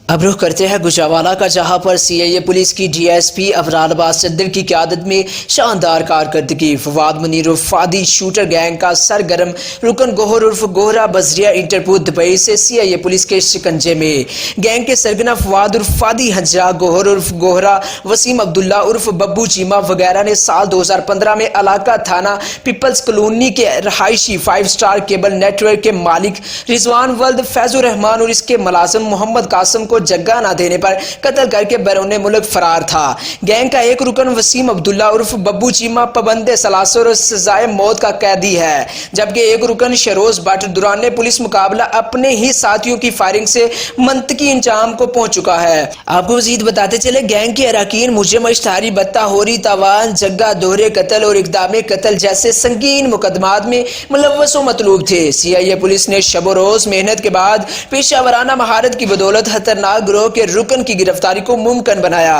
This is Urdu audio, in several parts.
اب رخ کرتے ہیں گجرانوالہ کا، جہاں پر سی آئی اے پولیس کی ڈی ایس پی افراد عباس صدر کی قیادت میں شاندار کارکردگی۔ فواد منیر عرف فادی شوٹر گینگ کا سرگرم رکن گوہر عرف گوہرا بذریعہ انٹرپول دبئی سے سی آئی اے پولیس کے شکنجے میں۔ گینگ کے سرگنا فواد عرف فادی ہنجرا، گوہر عرف گوہرا، وسیم عبداللہ عرف ببو چیمہ وغیرہ نے سال 2015 میں علاقہ تھانہ پیپلز کالونی کے رہائشی 5 اسٹار کیبل نیٹ ورک کے مالک رضوان ولد فیض الرحمان اور اس کے ملازم محمد قاسم کو جگہ نہ دینے پر قتل کر کے بیرون ملک فرار تھا۔ گینگ کا ایک رکن وسیم عبداللہ عرف ببو چیمہ پابند ثلاثہ اور سزائے موت کا قیدی ہے، جبکہ ایک رکن شیروز بٹ دوران پولیس مقابلہ اپنے ہی ساتھیوں کی فائرنگ سے منطقی انجام کو پہنچ چکا ہے۔ آپ کو مزید بتاتے چلے، گینگ کے اراکین مجرم اشتہاری بتہ ہوری تاوان جگہ دوہرے قتل اور اقدام قتل جیسے سنگین مقدمات میں ملوث و مطلوب تھے۔ سی آئی اے پولیس نے شب و روز محنت کے بعد پیشہ ورانہ مہارت کی بدولت خطرناک گروہ کے رکن کی گرفتاری کو ممکن بنایا۔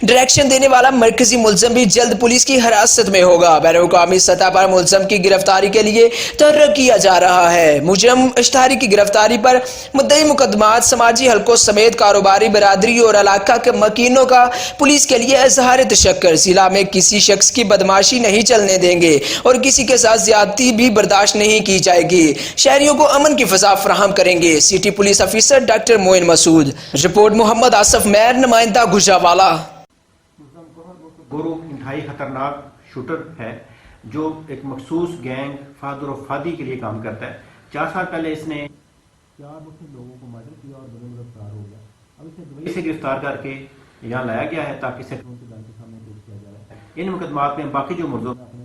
ڈائریکشن دینے والا مرکزی ملزم بھی جلد پولیس کی حراست میں ہوگا۔ بین الاقوامی سطح پر ملزم کی گرفتاری کے لیے تحرک کیا جا رہا ہے۔ مجرم اشتہاری کی گرفتاری پر مدعی مقدمات سماجی حلقوں سمیت کاروباری برادری اور علاقہ کے مکینوں کا پولیس کے لیے اظہار تشکر۔ ضلع میں کسی شخص کی بدماشی نہیں چلنے دیں گے اور کسی کے ساتھ زیادتی بھی برداشت نہیں کی جائے گی۔ شہریوں کو امن کی فضا فراہم کریں گے، سٹی پولیس افیسر ڈاکٹر معین مسعود۔ رپورٹ محمد آصف میر، نمائندہ گجرانوالہ۔ گروہ انتہائی خطرناک شوٹر ہے جو ایک مخصوص گینگ فادر و فادی کے لیے کام کرتا ہے۔ 4 سال پہلے اس نے 4 مسلم لوگوں کو مارڈر کیا اور بدن گرفتار ہو گیا۔ اب اسے دبئی سے گرفتار کر کے یہاں لایا گیا ہے تاکہ اسے کے سامنے پیش کیا جائے۔ ان مقدمات میں باقی جو ملزم